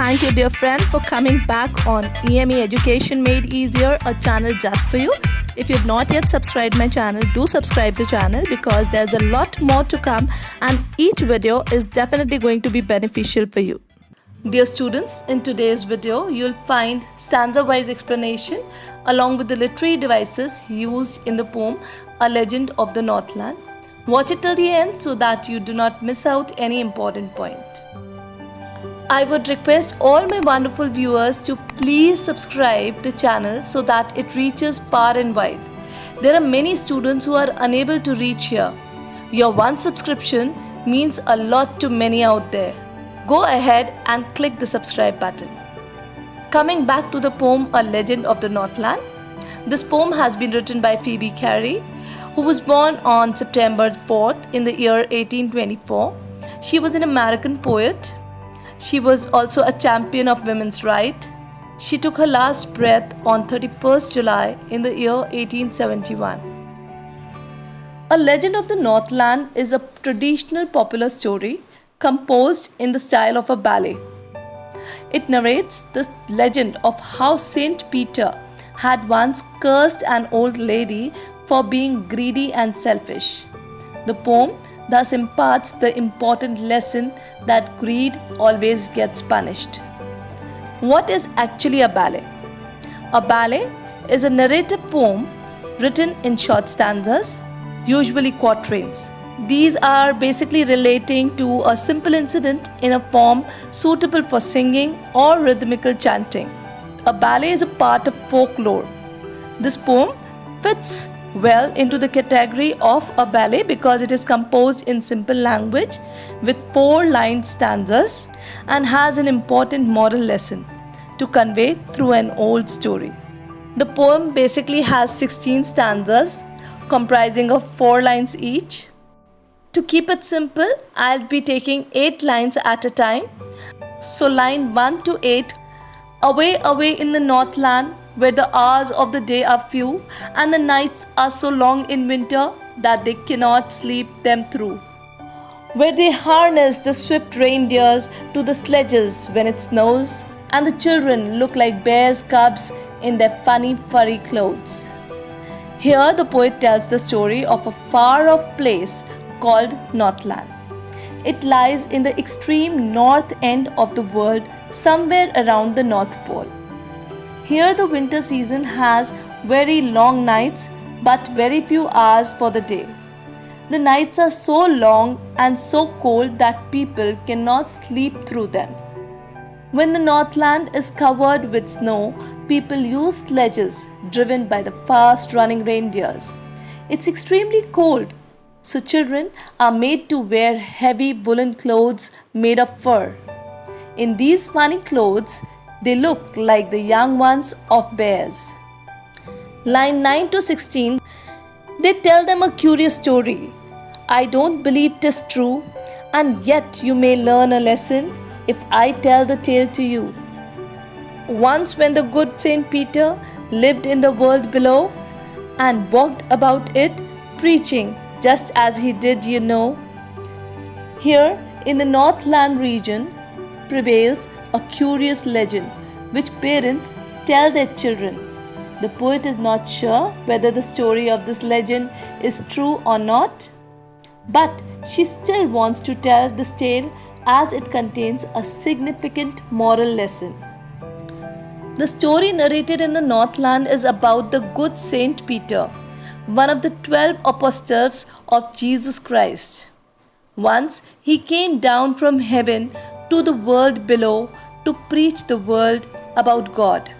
Thank you, dear friend, for coming back on EME Education Made Easier, a channel just for you. If you've not yet subscribed my channel, do subscribe the channel because there's a lot more to come and each video is definitely going to be beneficial for you. Dear students, in today's video, you'll find stanza-wise explanation along with the literary devices used in the poem A Legend of the Northland. Watch it till the end so that you do not miss out any important point. I would request all my wonderful viewers to please subscribe the channel so that it reaches far and wide. There are many students who are unable to reach here. Your one subscription means a lot to many out there. Go ahead and click the subscribe button. Coming back to the poem A Legend of the Northland. This poem has been written by Phoebe Cary, who was born on September 4th in the year 1824. She was an American poet. She was also a champion of women's rights. She took her last breath on 31st July in the year 1871. A Legend of the Northland is a traditional popular story composed in the style of a ballet. It narrates the legend of how Saint Peter had once cursed an old lady for being greedy and selfish. The poem thus imparts the important lesson that greed always gets punished. What is actually a ballet? A ballet is a narrative poem written in short stanzas, usually quatrains. These are basically relating to a simple incident in a form suitable for singing or rhythmical chanting. A ballet is a part of folklore. This poem fits well into the category of a ballet because it is composed in simple language with 4-line stanzas and has an important moral lesson to convey through an old story. The poem basically has 16 stanzas comprising of 4 lines each. To keep it simple, I'll be taking 8 lines at a time. So line 1 to 8. Away, away in the Northland, where the hours of the day are few and the nights are so long in winter that they cannot sleep them through. Where they harness the swift reindeers to the sledges when it snows and the children look like bears' cubs in their funny furry clothes. Here the poet tells the story of a far-off place called Northland. It lies in the extreme north end of the world, somewhere around the North Pole. Here the winter season has very long nights but very few hours for the day. The nights are so long and so cold that people cannot sleep through them. When the Northland is covered with snow, people use sledges driven by the fast-running reindeers. It's extremely cold, so children are made to wear heavy woolen clothes made of fur. In these funny clothes, they look like the young ones of bears. Line 9 to 16, they tell them a curious story. I don't believe 'tis true, and yet you may learn a lesson if I tell the tale to you. Once when the good Saint Peter lived in the world below and walked about it preaching just as he did, you know. Here in the Northland region prevails a curious legend which parents tell their children. The poet is not sure whether the story of this legend is true or not, but she still wants to tell this tale as it contains a significant moral lesson. The story narrated in the Northland is about the good Saint Peter, one of the 12 apostles of Jesus Christ. Once he came down from heaven to the world below to preach the world about God.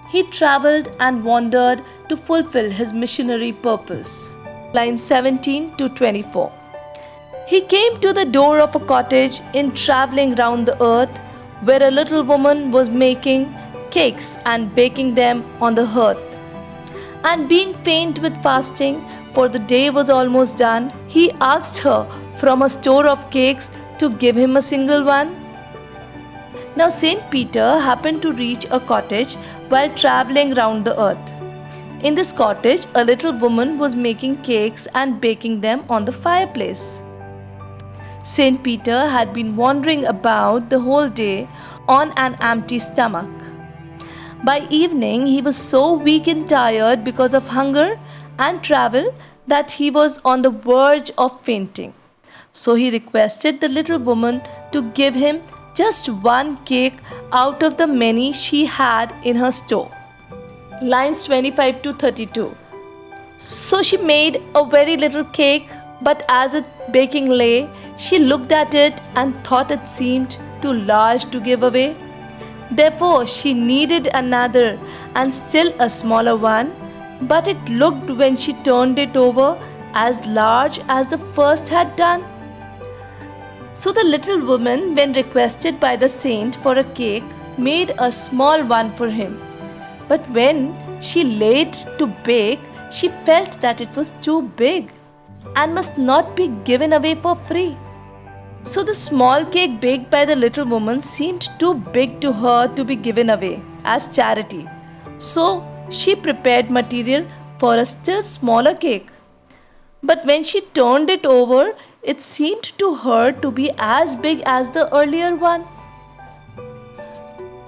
He traveled and wandered to fulfill his missionary purpose. Lines 17 to 24. He came to the door of a cottage in traveling round the earth where a little woman was making cakes and baking them on the hearth. And being faint with fasting, for the day was almost done, he asked her from a store of cakes to give him a single one. Now Saint Peter happened to reach a cottage while traveling round the earth. In this cottage, a little woman was making cakes and baking them on the fireplace. Saint Peter had been wandering about the whole day on an empty stomach. By evening, he was so weak and tired because of hunger and travel that he was on the verge of fainting. So he requested the little woman to give him just one cake out of the many she had in her store. Lines 25 to 32. So she made a very little cake, but as it baking lay, she looked at it and thought it seemed too large to give away. Therefore, she needed another and still a smaller one, but it looked when she turned it over as large as the first had done. So the little woman, when requested by the saint for a cake, made a small one for him. But when she laid to bake, she felt that it was too big and must not be given away for free. So the small cake baked by the little woman seemed too big to her to be given away as charity. So she prepared material for a still smaller cake. But when she turned it over, it seemed to her to be as big as the earlier one.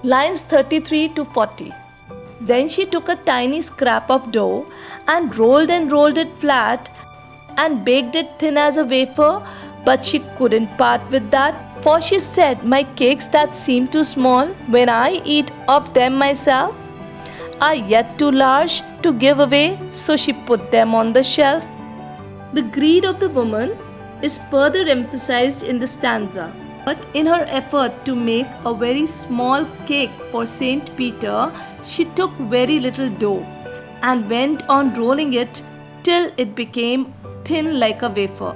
Lines 33 to 40. Then she took a tiny scrap of dough and rolled it flat and baked it thin as a wafer, but she couldn't part with that, for she said, "My cakes that seem too small when I eat of them myself are yet too large to give away," so she put them on the shelf. The greed of the woman is further emphasized in the stanza. But in her effort to make a very small cake for Saint Peter, she took very little dough and went on rolling it till it became thin like a wafer.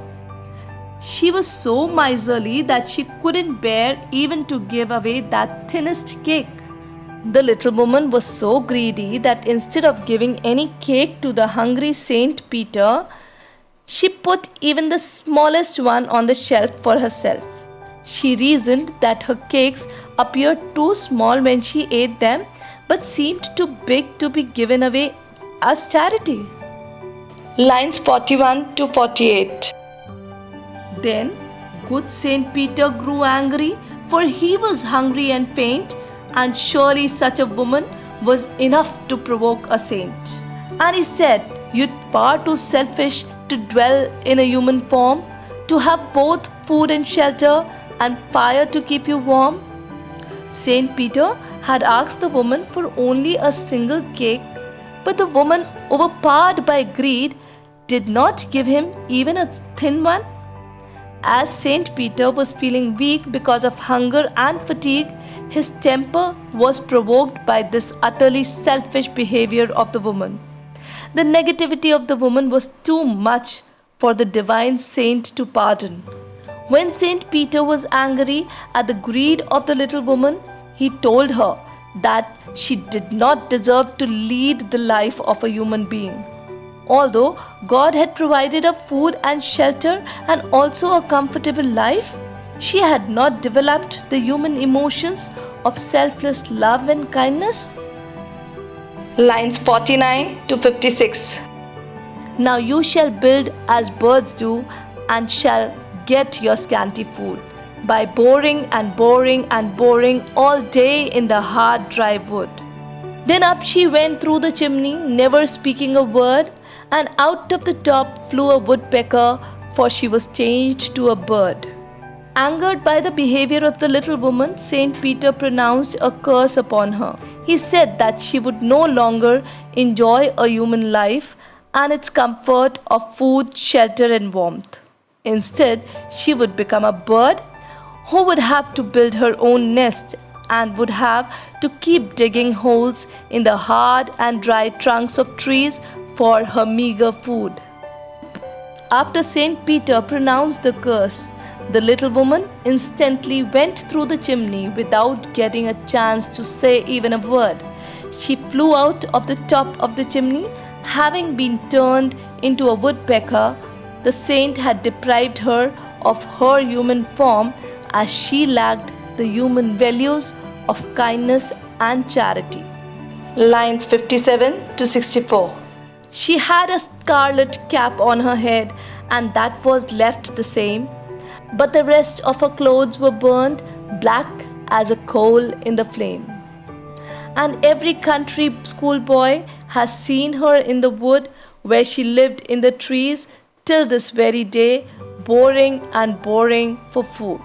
She was so miserly that she couldn't bear even to give away that thinnest cake. The little woman was so greedy that instead of giving any cake to the hungry Saint Peter, she put even the smallest one on the shelf for herself. She reasoned that her cakes appeared too small when she ate them, but seemed too big to be given away as charity. Lines 41 to 48. Then good Saint Peter grew angry, for he was hungry and faint, and surely such a woman was enough to provoke a saint. And he said, "You're far too selfish to dwell in a human form, to have both food and shelter and fire to keep you warm." Saint Peter had asked the woman for only a single cake, but the woman, overpowered by greed, did not give him even a thin one. As Saint Peter was feeling weak because of hunger and fatigue, his temper was provoked by this utterly selfish behavior of the woman. The negativity of the woman was too much for the divine saint to pardon. When Saint Peter was angry at the greed of the little woman, he told her that she did not deserve to lead the life of a human being. Although God had provided her food and shelter and also a comfortable life, she had not developed the human emotions of selfless love and kindness. Lines 49 to 56. Now you shall build as birds do, and shall get your scanty food, by boring and boring and boring all day in the hard dry wood. Then up she went through the chimney, never speaking a word, and out of the top flew a woodpecker, for she was changed to a bird. Angered by the behavior of the little woman, Saint Peter pronounced a curse upon her. He said that she would no longer enjoy a human life and its comfort of food, shelter, and warmth. Instead, she would become a bird who would have to build her own nest and would have to keep digging holes in the hard and dry trunks of trees for her meager food. After Saint Peter pronounced the curse, the little woman instantly went through the chimney without getting a chance to say even a word. She flew out of the top of the chimney, having been turned into a woodpecker. The saint had deprived her of her human form, as she lacked the human values of kindness and charity. Lines 57 to 64. She had a scarlet cap on her head, and that was left the same. but the rest of her clothes were burnt black as a coal in the flame. And every country schoolboy has seen her in the wood where she lived in the trees till this very day, boring and boring for food.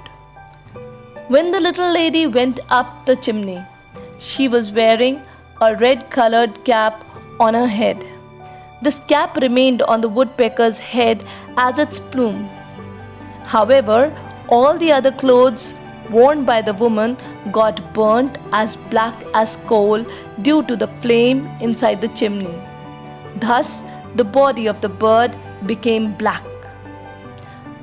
When the little lady went up the chimney, she was wearing a red-colored cap on her head. This cap remained on the woodpecker's head as its plume. However, all the other clothes worn by the woman got burnt as black as coal due to the flame inside the chimney. Thus, the body of the bird became black.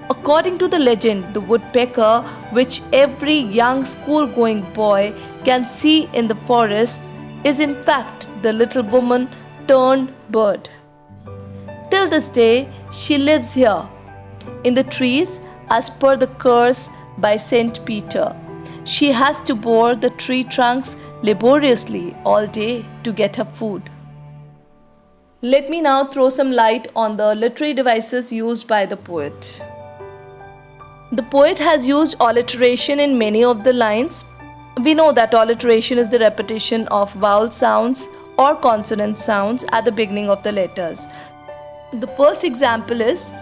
According to the legend, the woodpecker, which every young school-going boy can see in the forest, is in fact the little woman turned bird. Till this day, she lives here, in the trees, as per the curse by Saint Peter. She has to bore the tree trunks laboriously all day to get her food. Let me now throw some light on the literary devices used by the poet. The poet has used alliteration in many of the lines. We know that alliteration is the repetition of vowel sounds or consonant sounds at the beginning of the letters. The first example is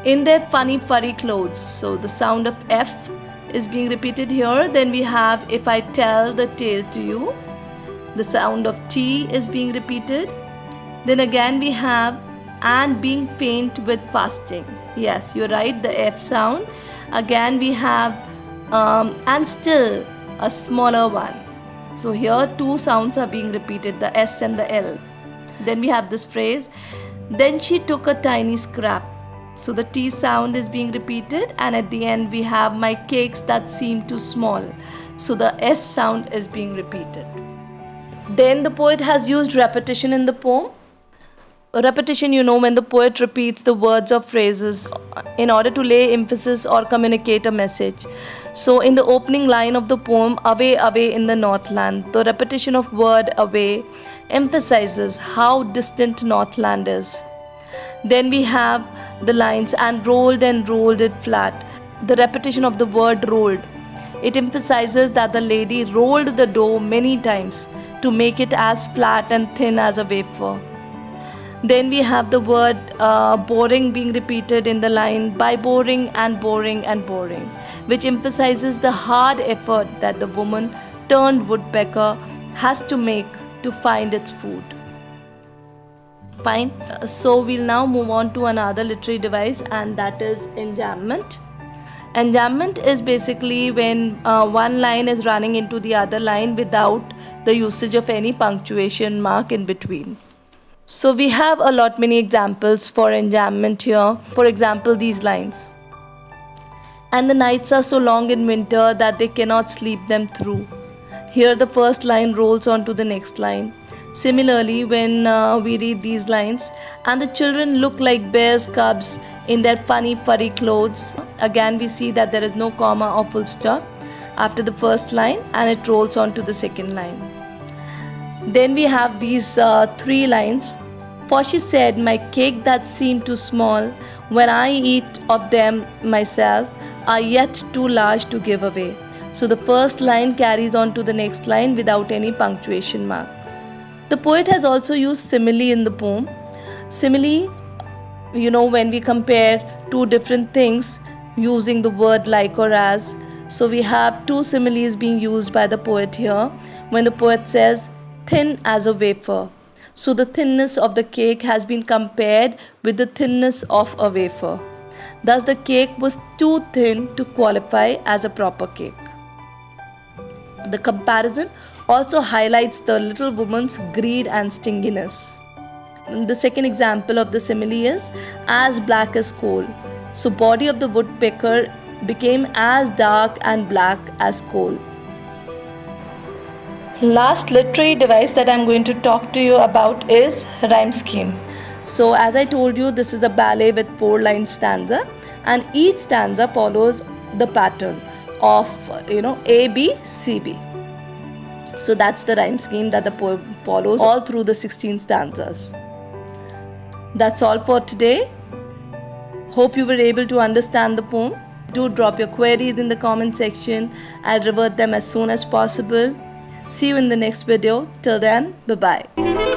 in their funny furry clothes. So the sound of F is being repeated here. Then we have if I tell the tale to you. The sound of T is being repeated. Then again we have and being faint with fasting. Yes, you're right, the F sound. Again we have and still, a smaller one. So here two sounds are being repeated, the S and the L. Then we have this phrase, then she took a tiny scrap. So the T sound is being repeated, and at the end we have my cakes that seem too small. So the S sound is being repeated. Then the poet has used repetition in the poem. Repetition, when the poet repeats the words or phrases in order to lay emphasis or communicate a message. So in the opening line of the poem, away, away in the Northland, the repetition of word away emphasizes how distant Northland is. Then we have the lines and rolled it flat. The repetition of the word rolled. It emphasizes that the lady rolled the dough many times to make it as flat and thin as a wafer. Then we have the word boring being repeated in the line by boring and boring and boring, which emphasizes the hard effort that the woman turned woodpecker has to make to find its food. Fine. So we'll now move on to another literary device, and that is enjambment. Enjambment is basically when one line is running into the other line without the usage of any punctuation mark in between. So we have many examples for enjambment here. For example, these lines. And the nights are so long in winter that they cannot sleep them through. Here the first line rolls on to the next line. Similarly, when we read these lines, and the children look like bears' cubs in their funny furry clothes. Again we see that there is no comma or full stop after the first line, and it rolls on to the second line. Then we have these three lines. For she said, my cake that seemed too small, when I eat of them myself, are yet too large to give away. So the first line carries on to the next line without any punctuation mark. The poet has also used simile in the poem. Simile, when we compare two different things using the word like or as. So we have two similes being used by the poet here. When the poet says, thin as a wafer. So the thinness of the cake has been compared with the thinness of a wafer. Thus the cake was too thin to qualify as a proper cake. The comparison also highlights the little woman's greed and stinginess. The second example of the simile is as black as coal. So body of the woodpecker became as dark and black as coal. Last literary device that I'm going to talk to you about is rhyme scheme. So as I told you, this is a ballet with 4-line stanza, and each stanza follows the pattern of A, B, C, B. So that's the rhyme scheme that the poem follows all through the 16 stanzas. That's all for today. Hope you were able to understand the poem. Do drop your queries in the comment section. I'll revert them as soon as possible. See you in the next video. Till then, bye bye.